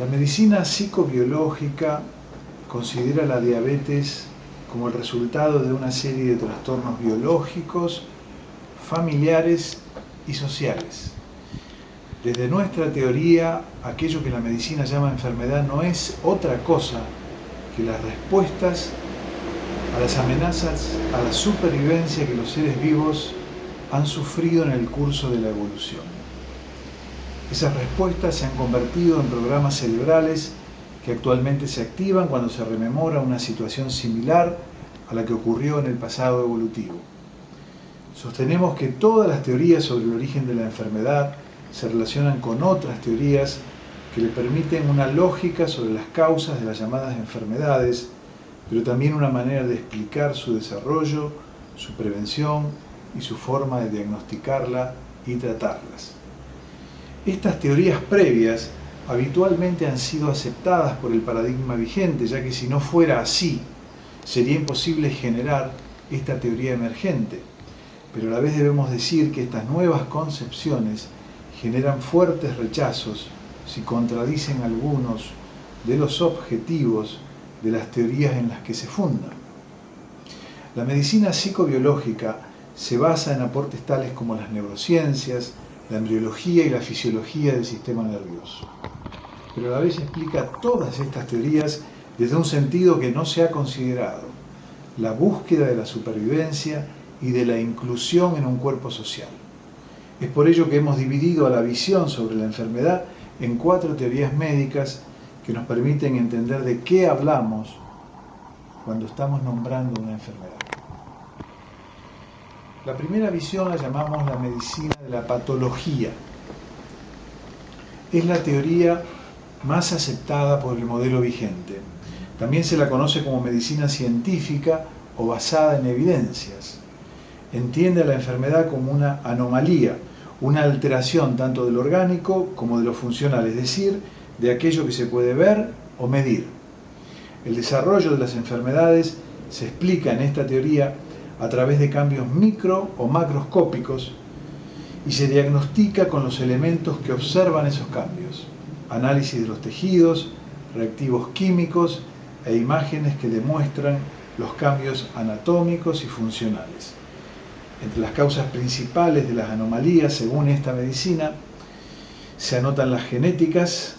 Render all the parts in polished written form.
La medicina psicobiológica considera la diabetes como el resultado de una serie de trastornos biológicos, familiares y sociales. Desde nuestra teoría, aquello que la medicina llama enfermedad no es otra cosa que las respuestas a las amenazas a la supervivencia que los seres vivos han sufrido en el curso de la evolución. Esas respuestas se han convertido en programas cerebrales que actualmente se activan cuando se rememora una situación similar a la que ocurrió en el pasado evolutivo. Sostenemos que todas las teorías sobre el origen de la enfermedad se relacionan con otras teorías que le permiten una lógica sobre las causas de las llamadas enfermedades, pero también una manera de explicar su desarrollo, su prevención y su forma de diagnosticarla y tratarlas. Estas teorías previas habitualmente han sido aceptadas por el paradigma vigente, ya que si no fuera así, sería imposible generar esta teoría emergente. Pero a la vez debemos decir que estas nuevas concepciones generan fuertes rechazos si contradicen algunos de los objetivos de las teorías en las que se fundan. La medicina psicobiológica se basa en aportes tales como las neurociencias, la embriología y la fisiología del sistema nervioso. Pero a la vez explica todas estas teorías desde un sentido que no se ha considerado: la búsqueda de la supervivencia y de la inclusión en un cuerpo social. Es por ello que hemos dividido a la visión sobre la enfermedad en 4 teorías médicas que nos permiten entender de qué hablamos cuando estamos nombrando una enfermedad. La primera visión la llamamos la medicina de la patología. Es la teoría más aceptada por el modelo vigente. También se la conoce como medicina científica o basada en evidencias. Entiende a la enfermedad como una anomalía, una alteración tanto del orgánico como de lo funcional, es decir, de aquello que se puede ver o medir. El desarrollo de las enfermedades se explica en esta teoría a través de cambios micro o macroscópicos y se diagnostica con los elementos que observan esos cambios: análisis de los tejidos, reactivos químicos e imágenes que demuestran los cambios anatómicos y funcionales. Entre las causas principales de las anomalías, según esta medicina, se anotan las genéticas,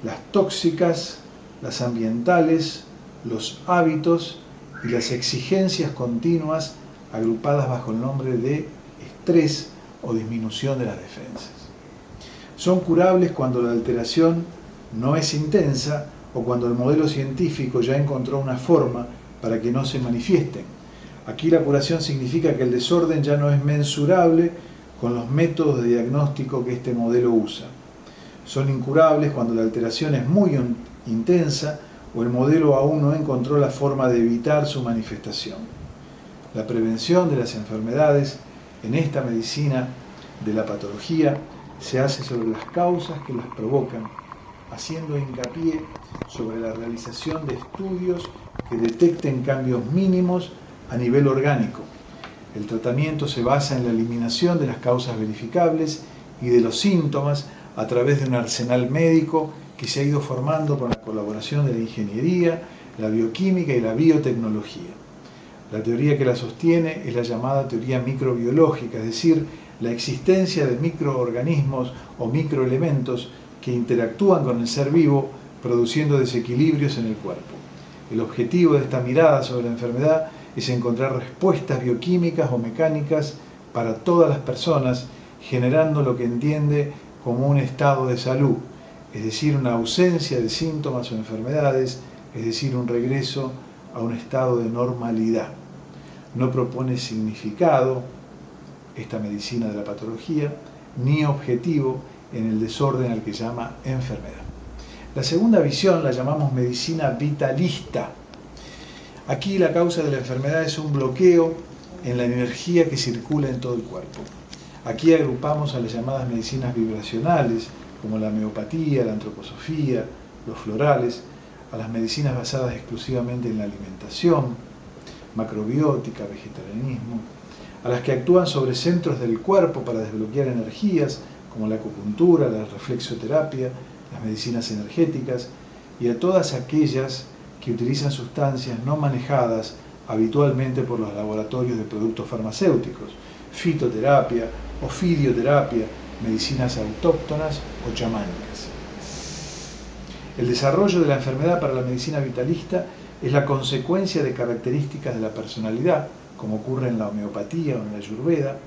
las tóxicas, las ambientales, los hábitos y las exigencias continuas agrupadas bajo el nombre de estrés o disminución de las defensas. Son curables cuando la alteración no es intensa o cuando el modelo científico ya encontró una forma para que no se manifiesten. Aquí la curación significa que el desorden ya no es mensurable con los métodos de diagnóstico que este modelo usa. Son incurables cuando la alteración es muy intensa o el modelo aún no encontró la forma de evitar su manifestación. La prevención de las enfermedades en esta medicina de la patología se hace sobre las causas que las provocan, haciendo hincapié sobre la realización de estudios que detecten cambios mínimos a nivel orgánico. El tratamiento se basa en la eliminación de las causas verificables y de los síntomas a través de un arsenal médico que se ha ido formando con la colaboración de la ingeniería, la bioquímica y la biotecnología. La teoría que la sostiene es la llamada teoría microbiológica, es decir, la existencia de microorganismos o microelementos que interactúan con el ser vivo produciendo desequilibrios en el cuerpo. El objetivo de esta mirada sobre la enfermedad es encontrar respuestas bioquímicas o mecánicas para todas las personas, generando lo que entiende como un estado de salud, es decir, una ausencia de síntomas o enfermedades, es decir, un regreso a un estado de normalidad. No propone significado, esta medicina de la patología, ni objetivo en el desorden al que llama enfermedad. La segunda visión la llamamos medicina vitalista. Aquí la causa de la enfermedad es un bloqueo en la energía que circula en todo el cuerpo. Aquí agrupamos a las llamadas medicinas vibracionales, como la homeopatía, la antroposofía, los florales, a las medicinas basadas exclusivamente en la alimentación, macrobiótica, vegetarianismo, a las que actúan sobre centros del cuerpo para desbloquear energías, como la acupuntura, la reflexoterapia, las medicinas energéticas y a todas aquellas que utilizan sustancias no manejadas habitualmente por los laboratorios de productos farmacéuticos, fitoterapia o fidioterapia, medicinas autóctonas o chamánicas. El desarrollo de la enfermedad para la medicina vitalista es la consecuencia de características de la personalidad, como ocurre en la homeopatía o en la ayurveda,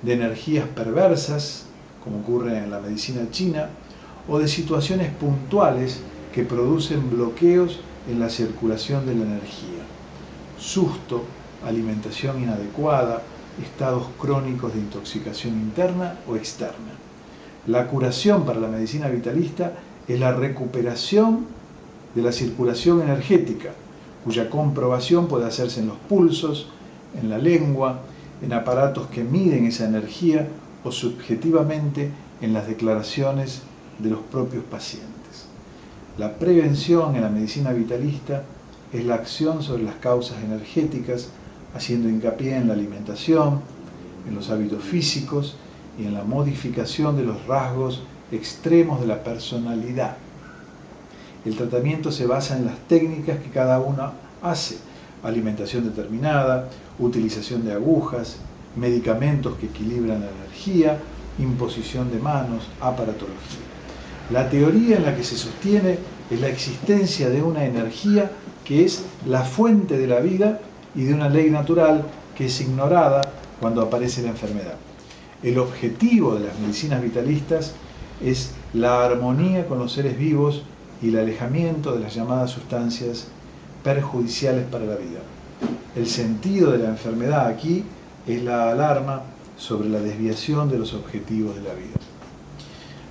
de energías perversas, como ocurre en la medicina china, o de situaciones puntuales que producen bloqueos en la circulación de la energía. Susto, alimentación inadecuada, estados crónicos de intoxicación interna o externa. La curación para la medicina vitalista es la recuperación de la circulación energética, cuya comprobación puede hacerse en los pulsos, en la lengua, en aparatos que miden esa energía o subjetivamente en las declaraciones de los propios pacientes. La prevención en la medicina vitalista es la acción sobre las causas energéticas, haciendo hincapié en la alimentación, en los hábitos físicos y en la modificación de los rasgos extremos de la personalidad. El tratamiento se basa en las técnicas que cada uno hace: alimentación determinada, utilización de agujas, medicamentos que equilibran la energía, imposición de manos, aparatología. La teoría en la que se sostiene es la existencia de una energía que es la fuente de la vida y de una ley natural que es ignorada cuando aparece la enfermedad. El objetivo de las medicinas vitalistas es la armonía con los seres vivos y el alejamiento de las llamadas sustancias perjudiciales para la vida. El sentido de la enfermedad aquí es la alarma sobre la desviación de los objetivos de la vida.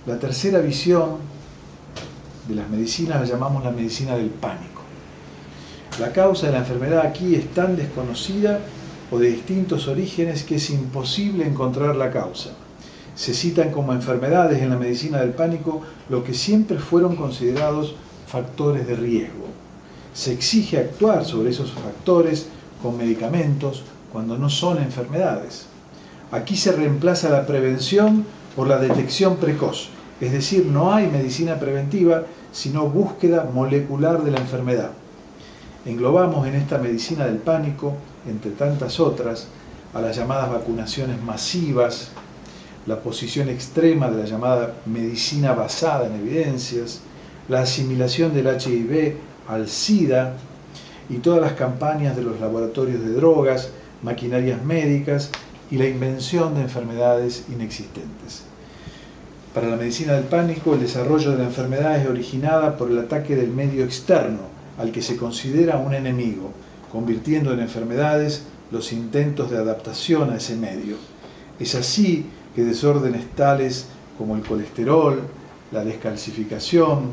La tercera visión de las medicinas la llamamos la medicina del pánico. La causa de la enfermedad aquí es tan desconocida o de distintos orígenes que es imposible encontrar la causa. Se citan como enfermedades en la medicina del pánico lo que siempre fueron considerados factores de riesgo. Se exige actuar sobre esos factores con medicamentos cuando no son enfermedades. Aquí se reemplaza la prevención por la detección precoz, es decir, no hay medicina preventiva, sino búsqueda molecular de la enfermedad. Englobamos en esta medicina del pánico, entre tantas otras, a las llamadas vacunaciones masivas, la posición extrema de la llamada medicina basada en evidencias, la asimilación del HIV al SIDA y todas las campañas de los laboratorios de drogas, maquinarias médicas y la invención de enfermedades inexistentes. Para la medicina del pánico, el desarrollo de la enfermedad es originada por el ataque del medio externo, al que se considera un enemigo, convirtiendo en enfermedades los intentos de adaptación a ese medio. Es así que desórdenes tales como el colesterol, la descalcificación,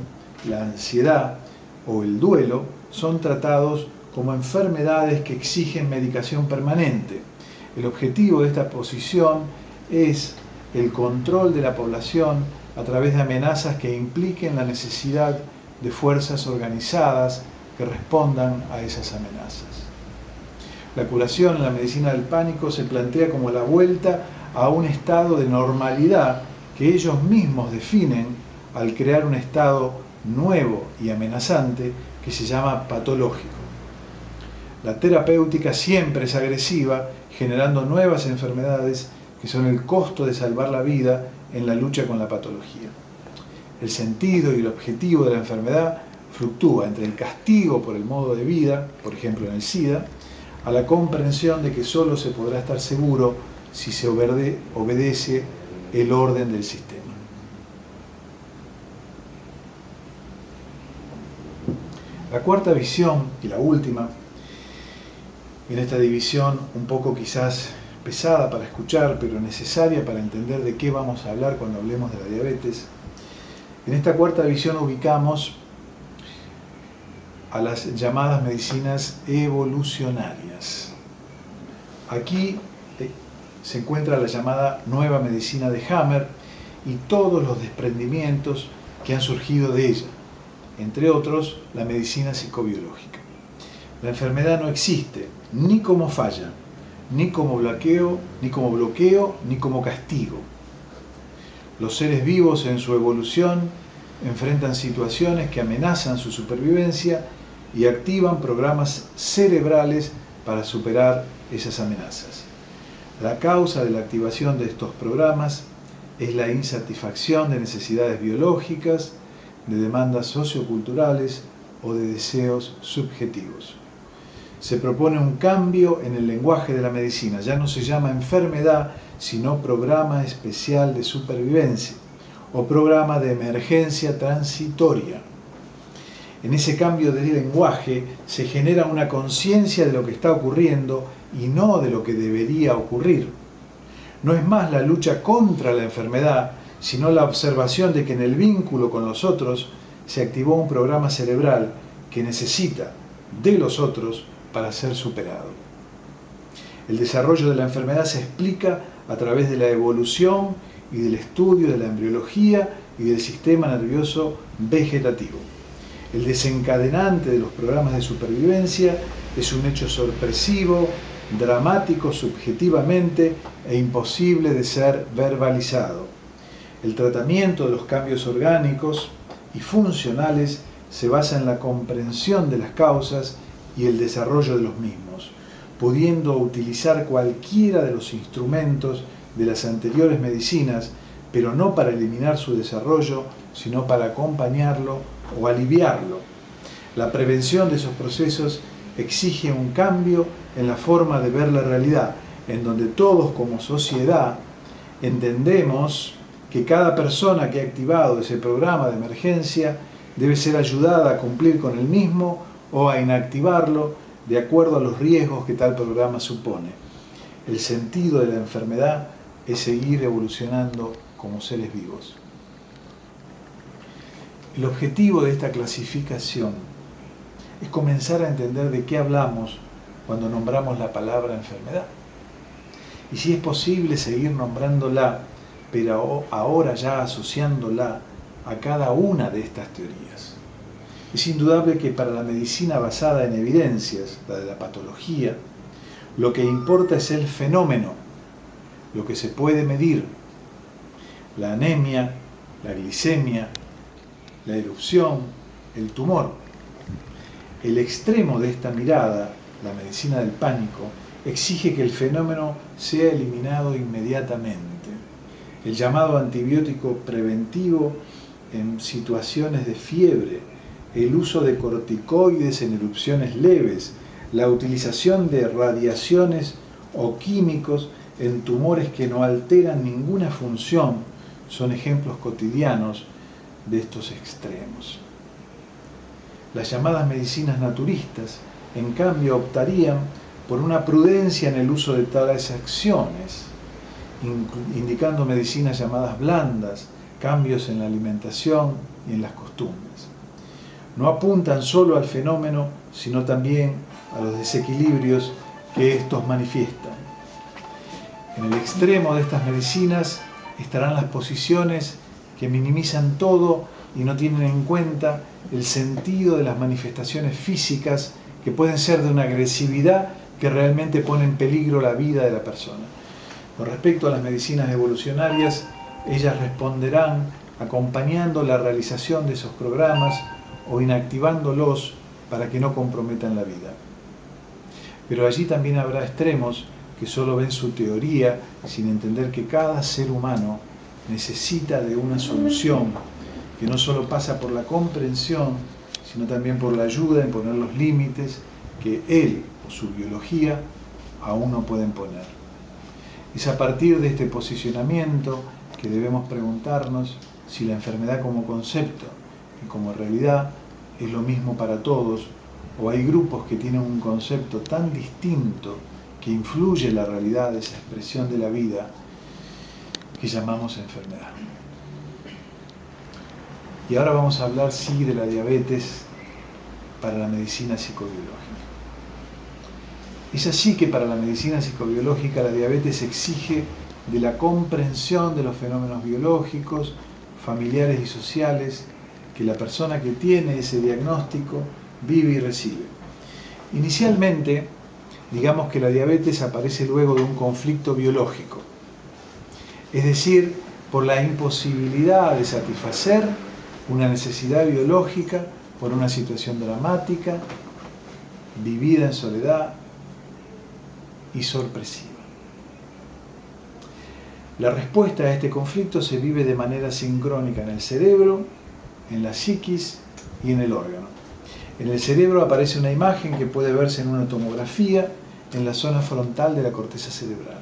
la ansiedad o el duelo son tratados como enfermedades que exigen medicación permanente. El objetivo de esta posición es el control de la población a través de amenazas que impliquen la necesidad de fuerzas organizadas que respondan a esas amenazas. La curación en la medicina del pánico se plantea como la vuelta a un estado de normalidad que ellos mismos definen al crear un estado nuevo y amenazante que se llama patológico. La terapéutica siempre es agresiva, generando nuevas enfermedades que son el costo de salvar la vida en la lucha con la patología. El sentido y el objetivo de la enfermedad fluctúa entre el castigo por el modo de vida, por ejemplo en el SIDA, a la comprensión de que solo se podrá estar seguro si se obedece el orden del sistema. La cuarta visión, y la última, en esta división un poco quizás pesada para escuchar, pero necesaria para entender de qué vamos a hablar cuando hablemos de la diabetes. En esta cuarta visión ubicamos a las llamadas medicinas evolucionarias. Aquí se encuentra la llamada nueva medicina de Hammer y todos los desprendimientos que han surgido de ella, entre otros la medicina psicobiológica. La enfermedad no existe ni como falla, ni como bloqueo, ni como castigo. Los seres vivos en su evolución enfrentan situaciones que amenazan su supervivencia y activan programas cerebrales para superar esas amenazas. La causa de la activación de estos programas es la insatisfacción de necesidades biológicas, de demandas socioculturales o de deseos subjetivos. Se propone un cambio en el lenguaje de la medicina. Ya no se llama enfermedad, sino programa especial de supervivencia o programa de emergencia transitoria. En ese cambio de lenguaje se genera una conciencia de lo que está ocurriendo y no de lo que debería ocurrir. No es más la lucha contra la enfermedad, sino la observación de que en el vínculo con los otros se activó un programa cerebral que necesita de los otros para ser superado. El desarrollo de la enfermedad se explica a través de la evolución y del estudio de la embriología y del sistema nervioso vegetativo. El desencadenante de los programas de supervivencia es un hecho sorpresivo, dramático subjetivamente e imposible de ser verbalizado. El tratamiento de los cambios orgánicos y funcionales se basa en la comprensión de las causas y el desarrollo de los mismos, pudiendo utilizar cualquiera de los instrumentos de las anteriores medicinas, pero no para eliminar su desarrollo, sino para acompañarlo o aliviarlo. La prevención de esos procesos exige un cambio en la forma de ver la realidad, en donde todos como sociedad entendemos que cada persona que ha activado ese programa de emergencia debe ser ayudada a cumplir con el mismo o a inactivarlo de acuerdo a los riesgos que tal programa supone. El sentido de la enfermedad es seguir evolucionando como seres vivos. El objetivo de esta clasificación es comenzar a entender de qué hablamos cuando nombramos la palabra enfermedad. Y si es posible seguir nombrándola, pero ahora ya asociándola a cada una de estas teorías. Es indudable que para la medicina basada en evidencias, la de la patología, lo que importa es el fenómeno, lo que se puede medir. La anemia, la glicemia, la erupción, el tumor. El extremo de esta mirada, la medicina del pánico, exige que el fenómeno sea eliminado inmediatamente. El llamado antibiótico preventivo en situaciones de fiebre, el uso de corticoides en erupciones leves, la utilización de radiaciones o químicos en tumores que no alteran ninguna función, son ejemplos cotidianos de estos extremos. Las llamadas medicinas naturistas, en cambio, optarían por una prudencia en el uso de tales acciones, indicando medicinas llamadas blandas, cambios en la alimentación y en las costumbres. No apuntan solo al fenómeno, sino también a los desequilibrios que estos manifiestan. En el extremo de estas medicinas estarán las posiciones que minimizan todo y no tienen en cuenta el sentido de las manifestaciones físicas que pueden ser de una agresividad que realmente pone en peligro la vida de la persona. Con respecto a las medicinas evolucionarias, ellas responderán acompañando la realización de esos programas o inactivándolos para que no comprometan la vida. Pero allí también habrá extremos que solo ven su teoría sin entender que cada ser humano necesita de una solución que no solo pasa por la comprensión, sino también por la ayuda en poner los límites que él o su biología aún no pueden poner. Es a partir de este posicionamiento que debemos preguntarnos si la enfermedad como concepto y como realidad es lo mismo para todos, o hay grupos que tienen un concepto tan distinto que influye en la realidad de esa expresión de la vida que llamamos enfermedad. Y ahora vamos a hablar, sí, de la diabetes para la medicina psicobiológica. Es así que para la medicina psicobiológica la diabetes exige de la comprensión de los fenómenos biológicos, familiares y sociales que la persona que tiene ese diagnóstico vive y recibe. Inicialmente, digamos que la diabetes aparece luego de un conflicto biológico, es decir, por la imposibilidad de satisfacer una necesidad biológica por una situación dramática, vivida en soledad y sorpresiva. La respuesta a este conflicto se vive de manera sincrónica en el cerebro, en la psiquis y en el órgano. En el cerebro aparece una imagen que puede verse en una tomografía en la zona frontal de la corteza cerebral.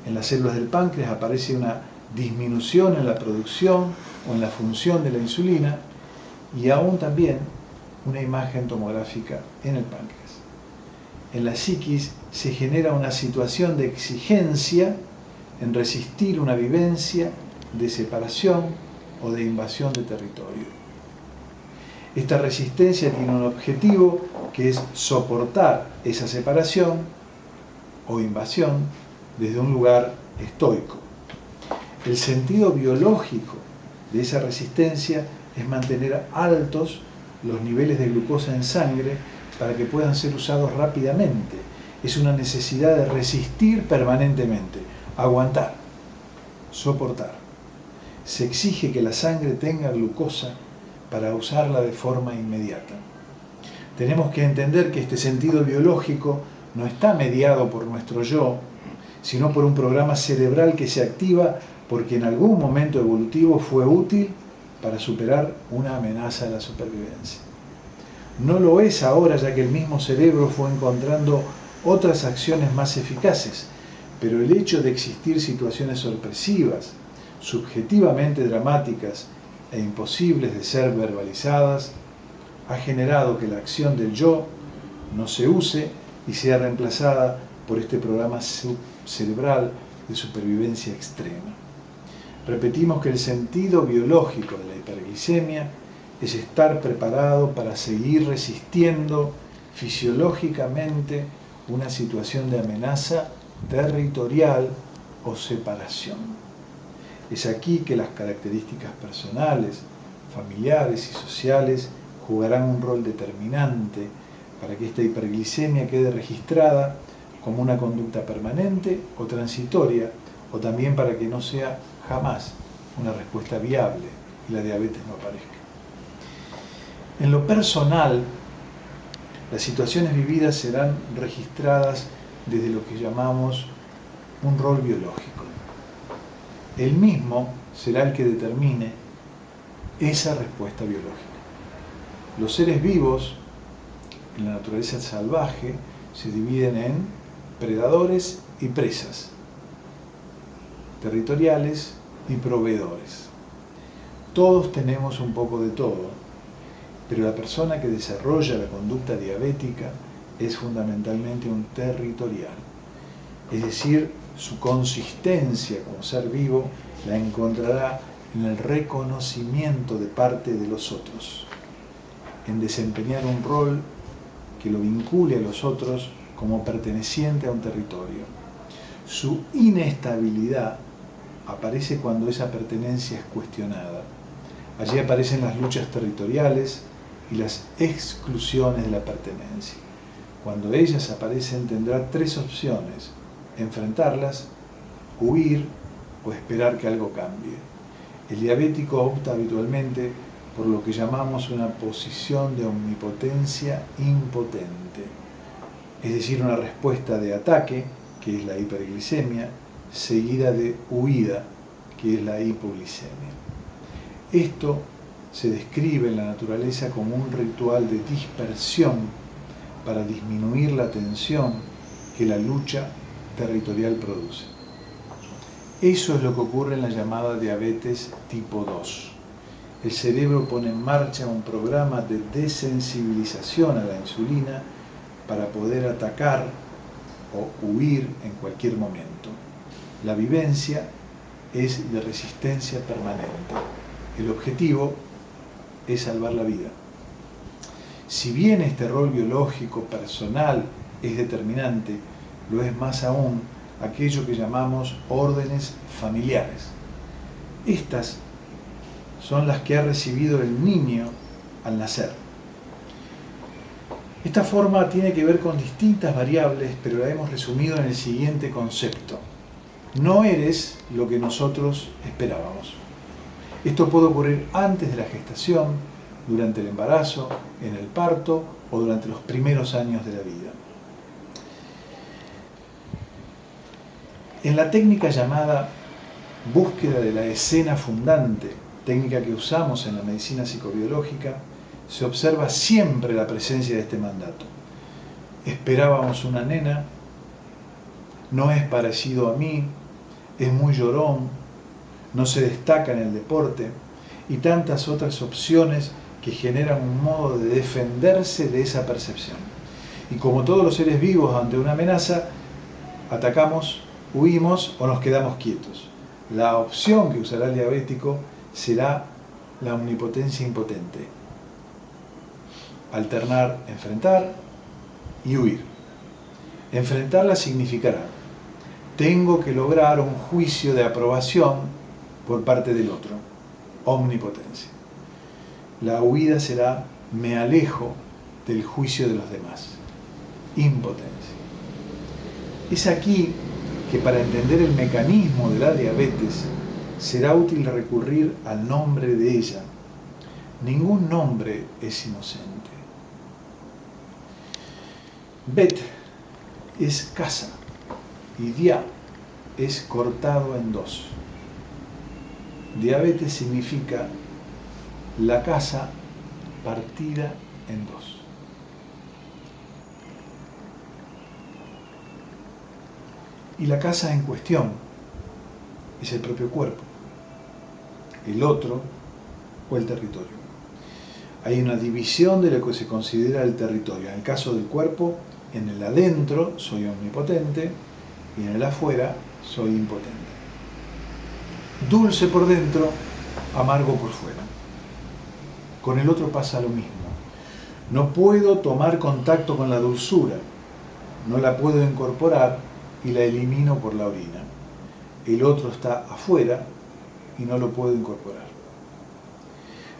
En las células del páncreas aparece una disminución en la producción o en la función de la insulina y aún también una imagen tomográfica en el páncreas. En la psiquis se genera una situación de exigencia en resistir una vivencia de separación o de invasión de territorio. Esta resistencia tiene un objetivo que es soportar esa separación o invasión desde un lugar estoico. El sentido biológico de esa resistencia es mantener altos los niveles de glucosa en sangre para que puedan ser usados rápidamente. Es una necesidad de resistir permanentemente, aguantar, soportar. Se exige que la sangre tenga glucosa para usarla de forma inmediata. Tenemos que entender que este sentido biológico no está mediado por nuestro yo, sino por un programa cerebral que se activa porque en algún momento evolutivo fue útil para superar una amenaza a la supervivencia. No lo es ahora, ya que el mismo cerebro fue encontrando otras acciones más eficaces, pero el hecho de existir situaciones sorpresivas, subjetivamente dramáticas e imposibles de ser verbalizadas, ha generado que la acción del yo no se use y sea reemplazada por este programa cerebral de supervivencia extrema. Repetimos que el sentido biológico de la hiperglicemia es estar preparado para seguir resistiendo fisiológicamente una situación de amenaza territorial o separación. Es aquí que las características personales, familiares y sociales jugarán un rol determinante para que esta hiperglicemia quede registrada como una conducta permanente o transitoria, o también para que no sea jamás una respuesta viable y la diabetes no aparezca. En lo personal, las situaciones vividas serán registradas desde lo que llamamos un rol biológico. El mismo será el que determine esa respuesta biológica. Los seres vivos en la naturaleza salvaje se dividen en predadores y presas, territoriales y proveedores. Todos tenemos un poco de todo, pero la persona que desarrolla la conducta diabética es fundamentalmente un territorial. Es decir, su consistencia como ser vivo la encontrará en el reconocimiento de parte de los otros, en desempeñar un rol que lo vincule a los otros como perteneciente a un territorio. Su inestabilidad aparece cuando esa pertenencia es cuestionada. Allí aparecen las luchas territoriales y las exclusiones de la pertenencia. Cuando ellas aparecen tendrá tres opciones: enfrentarlas, huir o esperar que algo cambie. El diabético opta habitualmente por lo que llamamos una posición de omnipotencia impotente, es decir, una respuesta de ataque, que es la hiperglicemia, seguida de huida, que es la hipoglicemia. Esto se describe en la naturaleza como un ritual de dispersión para disminuir la tensión que la lucha territorial produce. Eso es lo que ocurre en la llamada diabetes tipo 2. El cerebro pone en marcha un programa de desensibilización a la insulina para poder atacar o huir en cualquier momento. La vivencia es de resistencia permanente. El objetivo es salvar la vida. Si bien este rol biológico personal es determinante, lo es más aún aquello que llamamos órdenes familiares. Estas son las que ha recibido el niño al nacer. Esta forma tiene que ver con distintas variables, pero la hemos resumido en el siguiente concepto: no eres lo que nosotros esperábamos. Esto puede ocurrir antes de la gestación, durante el embarazo, en el parto o durante los primeros años de la vida. En la técnica llamada búsqueda de la escena fundante, técnica que usamos en la medicina psicobiológica, se observa siempre la presencia de este mandato. Esperábamos una nena, no es parecido a mí, es muy llorón, no se destaca en el deporte y tantas otras opciones que generan un modo de defenderse de esa percepción. Y como todos los seres vivos ante una amenaza, atacamos, huimos o nos quedamos quietos. La opción que usará el diabético será la omnipotencia impotente. Alternar, enfrentar y huir. Enfrentarla significará: tengo que lograr un juicio de aprobación por parte del otro. Omnipotencia. La huida será: me alejo del juicio de los demás. Impotencia. Es aquí que para entender el mecanismo de la diabetes será útil recurrir al nombre de ella. Ningún nombre es inocente. Bet es casa y dia es cortado en dos. Diabetes significa la casa partida en dos. Y la casa en cuestión es el propio cuerpo, el otro o el territorio. Hay una división de lo que se considera el territorio. En el caso del cuerpo, en el adentro soy omnipotente y en el afuera soy impotente. Dulce por dentro, amargo por fuera. Con el otro pasa lo mismo. No puedo tomar contacto con la dulzura, no la puedo incorporar y la elimino por la orina. El otro está afuera y no lo puedo incorporar.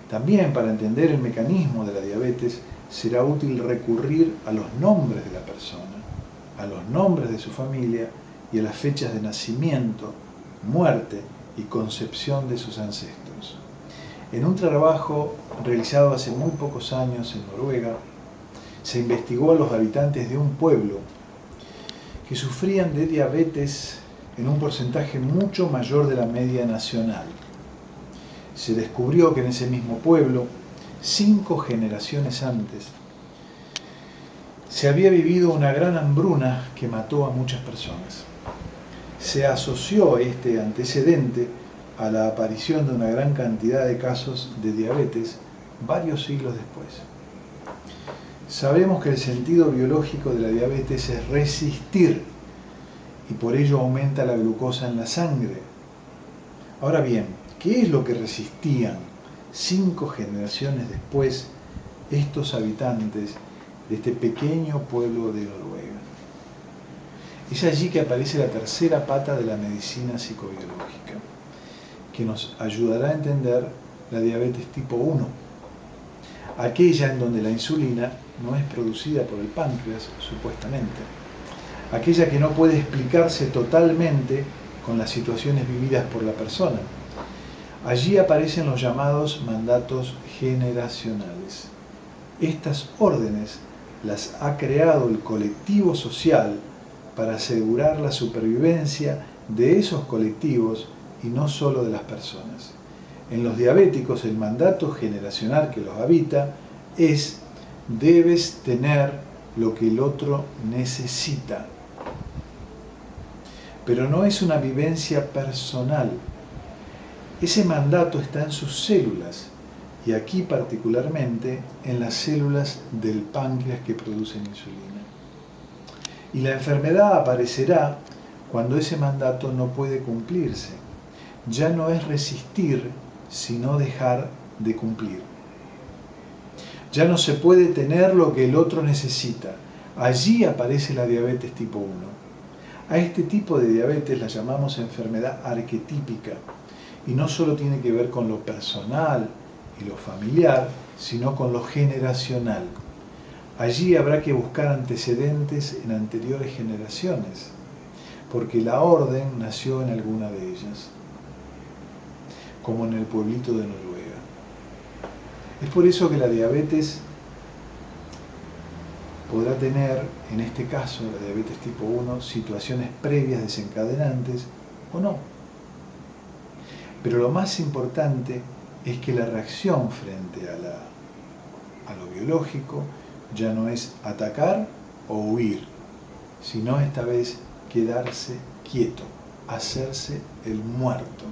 También para entender el mecanismo de la diabetes será útil recurrir a los nombres de la persona, a los nombres de su familia y a las fechas de nacimiento, muerte y concepción de sus ancestros. En un trabajo realizado hace muy pocos años en Noruega, se investigó a los habitantes de un pueblo que sufrían de diabetes en un porcentaje mucho mayor de la media nacional. Se descubrió que en ese mismo pueblo, 5 generaciones antes, se había vivido una gran hambruna que mató a muchas personas. Se asoció este antecedente a la aparición de una gran cantidad de casos de diabetes varios siglos después. Sabemos que el sentido biológico de la diabetes es resistir y por ello aumenta la glucosa en la sangre. Ahora bien, ¿qué es lo que resistían 5 generaciones después estos habitantes de este pequeño pueblo de Noruega? Es allí que aparece la tercera pata de la medicina psicobiológica, que nos ayudará a entender la diabetes tipo 1, aquella en donde la insulina no es producida por el páncreas, supuestamente, aquella que no puede explicarse totalmente con las situaciones vividas por la persona. Allí aparecen los llamados mandatos generacionales. Estas órdenes las ha creado el colectivo social para asegurar la supervivencia de esos colectivos y no solo de las personas. En los diabéticos el mandato generacional que los habita es: debes tener lo que el otro necesita. Pero no es una vivencia personal. Ese mandato está en sus células y aquí particularmente en las células del páncreas que producen insulina. Y la enfermedad aparecerá cuando ese mandato no puede cumplirse. Ya no es resistir, sino dejar de cumplir. Ya no se puede tener lo que el otro necesita. Allí aparece la diabetes tipo 1. A este tipo de diabetes la llamamos enfermedad arquetípica y no solo tiene que ver con lo personal y lo familiar, sino con lo generacional. Allí habrá que buscar antecedentes en anteriores generaciones, porque la orden nació en alguna de ellas. como en el pueblito de Noruega. Es por eso que la diabetes podrá tener, en este caso, la diabetes tipo 1, situaciones previas desencadenantes o no. Pero lo más importante es que la reacción frente a lo biológico ya no es atacar o huir, sino esta vez quedarse quieto, hacerse el muerto.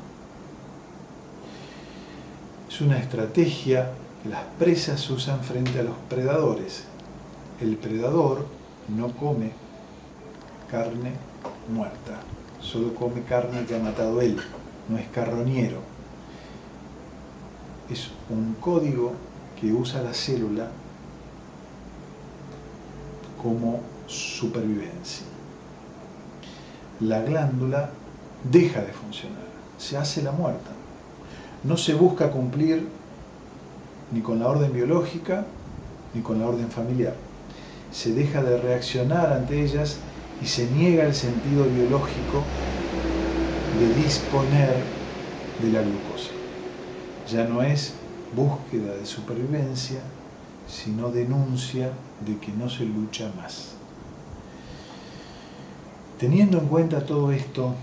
Es una estrategia que las presas usan frente a los predadores. El predador no come carne muerta, solo come carne que ha matado él, no es carroñero. Es un código que usa la célula como supervivencia. La glándula deja de funcionar, se hace la muerta. No se busca cumplir ni con la orden biológica ni con la orden familiar. Se deja de reaccionar ante ellas y se niega el sentido biológico de disponer de la glucosa. Ya no es búsqueda de supervivencia, sino denuncia de que no se lucha más. Teniendo en cuenta todo esto,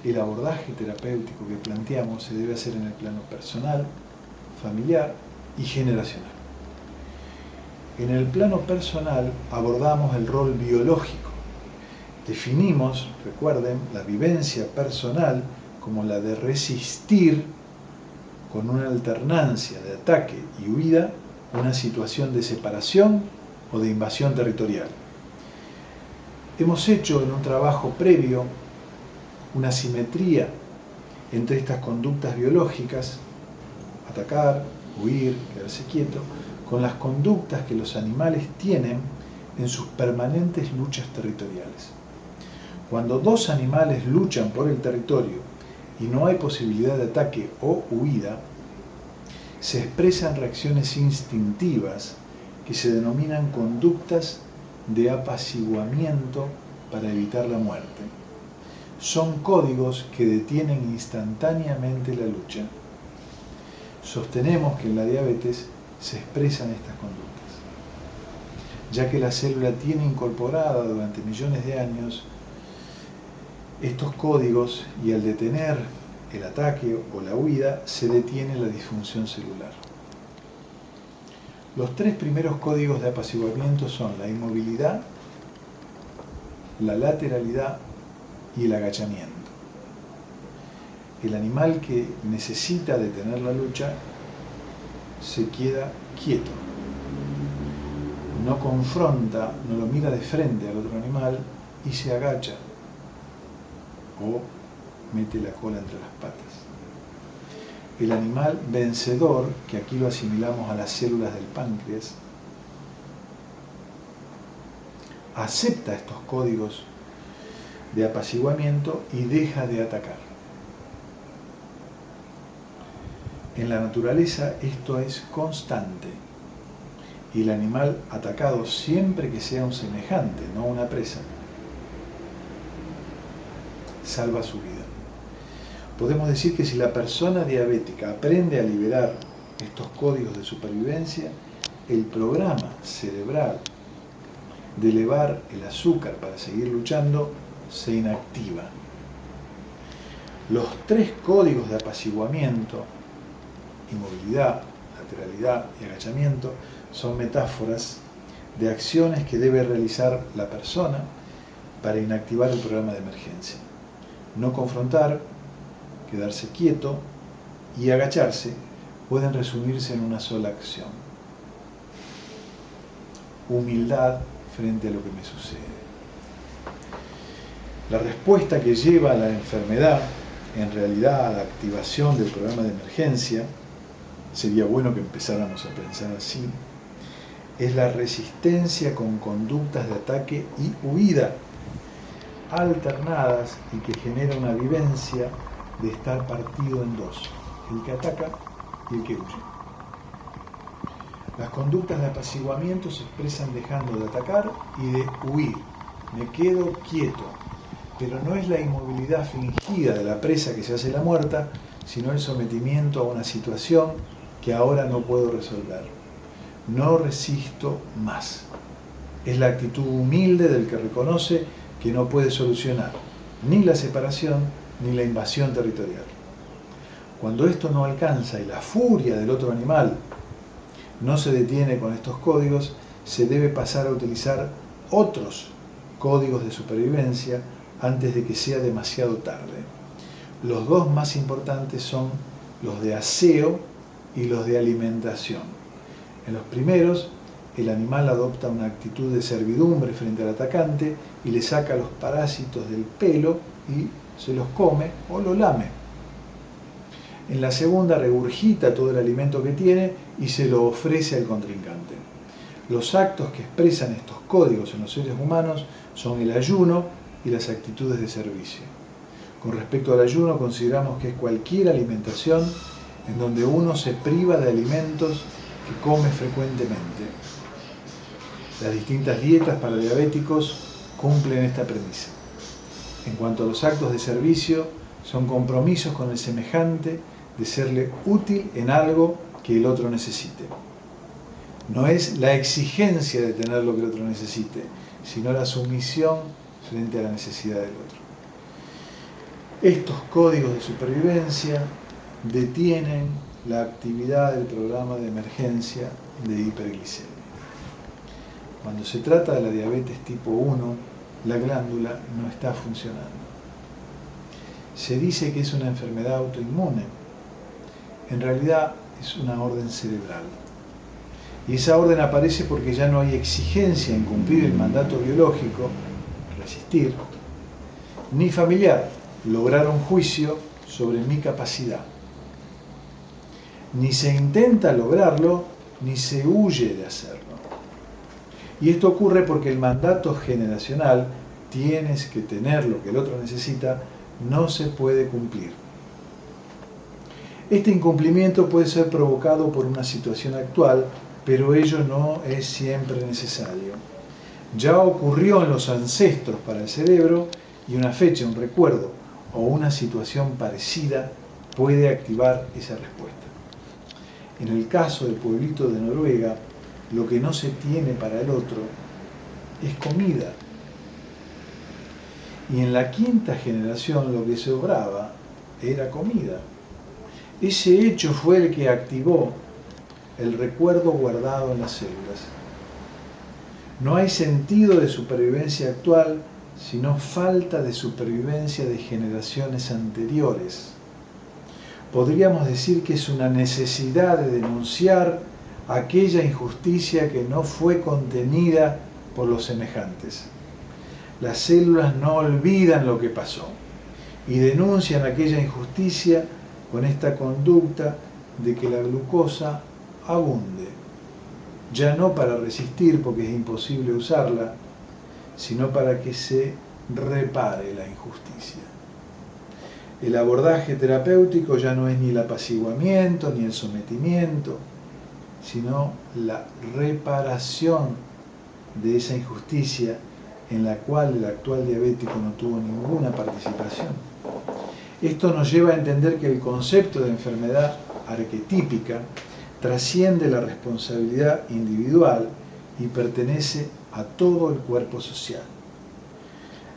el abordaje terapéutico que planteamos se debe hacer en el plano personal, familiar y generacional. En el plano personal abordamos el rol biológico. Definimos, recuerden, la vivencia personal como la de resistir con una alternancia de ataque y huida una situación de separación o de invasión territorial. Hemos hecho en un trabajo previo una simetría entre estas conductas biológicas, atacar, huir, quedarse quieto, con las conductas que los animales tienen en sus permanentes luchas territoriales. Cuando dos animales luchan por el territorio y no hay posibilidad de ataque o huida, se expresan reacciones instintivas que se denominan conductas de apaciguamiento para evitar la muerte. Son códigos que detienen instantáneamente la lucha. Sostenemos que en la diabetes se expresan estas conductas, ya que la célula tiene incorporada durante millones de años estos códigos y al detener el ataque o la huida se detiene la disfunción celular. Los tres primeros códigos de apaciguamiento son la inmovilidad, la lateralidad y el agachamiento. El animal que necesita detener la lucha se queda quieto, no confronta, no lo mira de frente al otro animal y se agacha o mete la cola entre las patas. El animal vencedor, que aquí lo asimilamos a las células del páncreas, acepta estos códigos de apaciguamiento y deja de atacar. En la naturaleza esto es constante y el animal atacado, siempre que sea un semejante, no una presa, salva su vida. Podemos decir que si la persona diabética aprende a liberar estos códigos de supervivencia, el programa cerebral de elevar el azúcar para seguir luchando se inactiva. Los tres códigos de apaciguamiento, inmovilidad, lateralidad y agachamiento, son metáforas de acciones que debe realizar la persona para inactivar el programa de emergencia. No confrontar, quedarse quieto y agacharse pueden resumirse en una sola acción: humildad frente a lo que me sucede. La respuesta que lleva a la enfermedad, en realidad a la activación del programa de emergencia, sería bueno que empezáramos a pensar así, es la resistencia con conductas de ataque y huida alternadas y que genera una vivencia de estar partido en dos, el que ataca y el que huye. Las conductas de apaciguamiento se expresan dejando de atacar y de huir. Me quedo quieto, pero no es la inmovilidad fingida de la presa que se hace la muerta, sino el sometimiento a una situación que ahora no puedo resolver. No resisto más. Es la actitud humilde del que reconoce que no puede solucionar ni la separación ni la invasión territorial. Cuando esto no alcanza y la furia del otro animal no se detiene con estos códigos, se debe pasar a utilizar otros códigos de supervivencia antes de que sea demasiado tarde. Los dos más importantes son los de aseo y los de alimentación. En los primeros, el animal adopta una actitud de servidumbre frente al atacante y le saca los parásitos del pelo y se los come o lo lame. En la segunda, regurgita todo el alimento que tiene y se lo ofrece al contrincante. Los actos que expresan estos códigos en los seres humanos son el ayuno y las actitudes de servicio. Con respecto al ayuno, consideramos que es cualquier alimentación en donde uno se priva de alimentos que come frecuentemente. Las distintas dietas para diabéticos cumplen esta premisa. En cuanto a los actos de servicio, son compromisos con el semejante de serle útil en algo que el otro necesite. No es la exigencia de tener lo que el otro necesite, sino la sumisión frente a la necesidad del otro. Estos códigos de supervivencia detienen la actividad del programa de emergencia de hiperglicemia. Cuando se trata de la diabetes tipo 1, la glándula no está funcionando. Se dice que es una enfermedad autoinmune. En realidad es una orden cerebral. Y esa orden aparece porque ya no hay exigencia en cumplir el mandato biológico, resistir, ni familiar, lograr un juicio sobre mi capacidad. Ni se intenta lograrlo, ni se huye de hacerlo. Y esto ocurre porque el mandato generacional, tienes que tener lo que el otro necesita, no se puede cumplir. Este incumplimiento puede ser provocado por una situación actual, pero ello no es siempre necesario. Ya ocurrió en los ancestros para el cerebro y una fecha, un recuerdo o una situación parecida puede activar esa respuesta. En el caso del pueblito de Noruega, lo que no se tiene para el otro es comida. Y en la quinta generación lo que sobraba era comida. Ese hecho fue el que activó el recuerdo guardado en las células. No hay sentido de supervivencia actual, sino falta de supervivencia de generaciones anteriores. Podríamos decir que es una necesidad de denunciar aquella injusticia que no fue contenida por los semejantes. Las células no olvidan lo que pasó y denuncian aquella injusticia con esta conducta de que la glucosa abunde, ya no para resistir porque es imposible usarla, sino para que se repare la injusticia. El abordaje terapéutico ya no es ni el apaciguamiento ni el sometimiento, sino la reparación de esa injusticia en la cual el actual diabético no tuvo ninguna participación. Esto nos lleva a entender que el concepto de enfermedad arquetípica trasciende la responsabilidad individual y pertenece a todo el cuerpo social.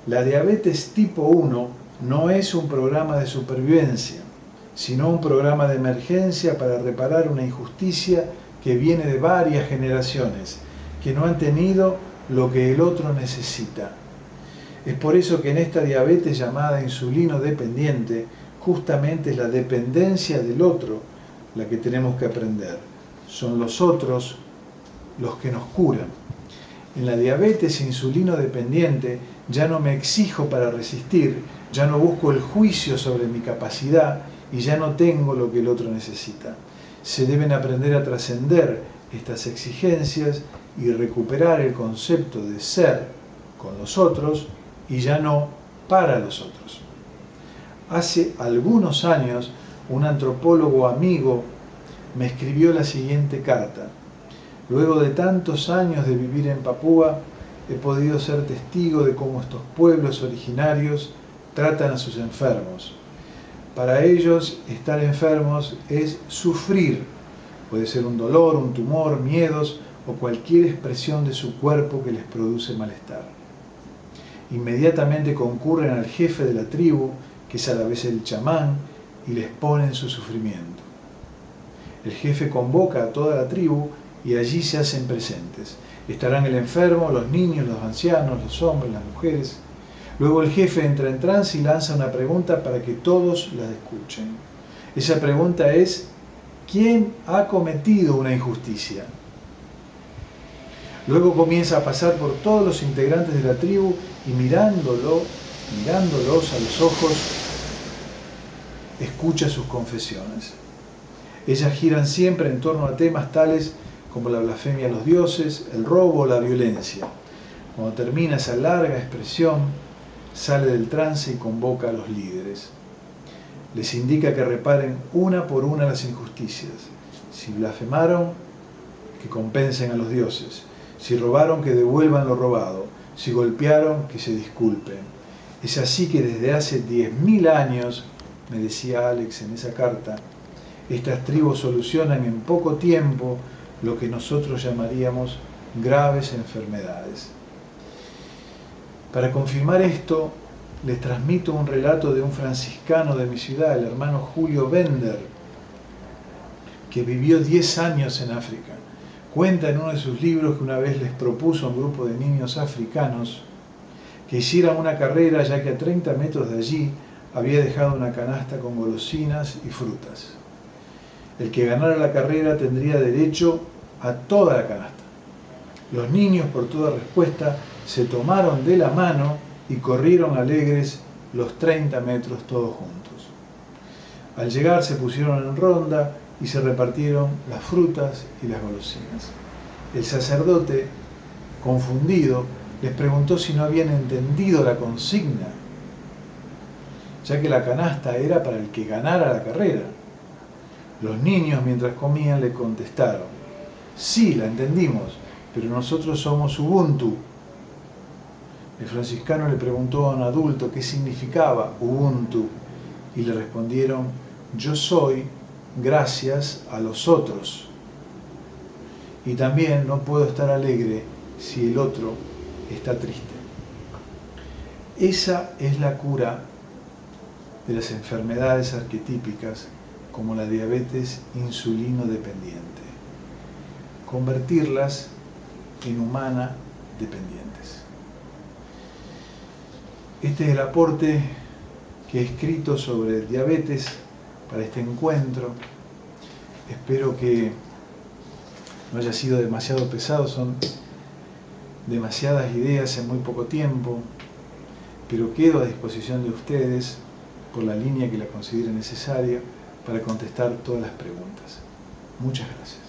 La diabetes tipo 1 no es un programa de supervivencia, sino un programa de emergencia para reparar una injusticia que viene de varias generaciones, que no han tenido lo que el otro necesita. Es por eso que en esta diabetes llamada insulino dependiente, justamente es la dependencia del otro la que tenemos que aprender. Son los otros los que nos curan. En la diabetes insulino dependiente ya no me exijo para resistir, ya no busco el juicio sobre mi capacidad y ya no tengo lo que el otro necesita. Se deben aprender a trascender estas exigencias y recuperar el concepto de ser con los otros y ya no para los otros. Hace algunos años, un antropólogo amigo me escribió la siguiente carta. Luego de tantos años de vivir en Papúa, he podido ser testigo de cómo estos pueblos originarios tratan a sus enfermos. Para ellos, estar enfermos es sufrir. Puede ser un dolor, un tumor, miedos o cualquier expresión de su cuerpo que les produce malestar. Inmediatamente concurren al jefe de la tribu, que es a la vez el chamán, y les ponen su sufrimiento. El jefe convoca a toda la tribu y allí se hacen presentes. Estarán el enfermo, los niños, los ancianos, los hombres, las mujeres. Luego el jefe entra en trance y lanza una pregunta para que todos la escuchen. Esa pregunta es: ¿quién ha cometido una injusticia? Luego comienza a pasar por todos los integrantes de la tribu y mirándolos a los ojos, escucha sus confesiones. Ellas giran siempre en torno a temas tales como la blasfemia a los dioses, el robo o la violencia. Cuando termina esa larga expresión, sale del trance y convoca a los líderes. Les indica que reparen una por una las injusticias. Si blasfemaron, que compensen a los dioses. Si robaron, que devuelvan lo robado. Si golpearon, que se disculpen. Es así que desde hace 10.000 años, me decía Alex en esa carta, estas tribus solucionan en poco tiempo lo que nosotros llamaríamos graves enfermedades. Para confirmar esto, les transmito un relato de un franciscano de mi ciudad, el hermano Julio Bender, que vivió 10 años en África. Cuenta en uno de sus libros que una vez les propuso a un grupo de niños africanos que hicieran una carrera, ya que a 30 metros de allí había dejado una canasta con golosinas y frutas. El que ganara la carrera tendría derecho a toda la canasta. Los niños, por toda respuesta, se tomaron de la mano y corrieron alegres los 30 metros todos juntos. Al llegar se pusieron en ronda y se repartieron las frutas y las golosinas. El sacerdote, confundido, les preguntó si no habían entendido la consigna, ya que la canasta era para el que ganara la carrera. Los niños, mientras comían, le contestaron: sí, la entendimos, pero nosotros somos Ubuntu. El franciscano le preguntó a un adulto qué significaba Ubuntu y le respondieron: yo soy gracias a los otros. Y también no puedo estar alegre si el otro está triste. Esa es la cura de las enfermedades arquetípicas como la diabetes insulino dependiente. Convertirlas en humana dependientes. Este es el aporte que he escrito sobre diabetes para este encuentro. Espero que no haya sido demasiado pesado, son demasiadas ideas en muy poco tiempo, pero quedo a disposición de ustedes por la línea que la considere necesaria para contestar todas las preguntas. Muchas gracias.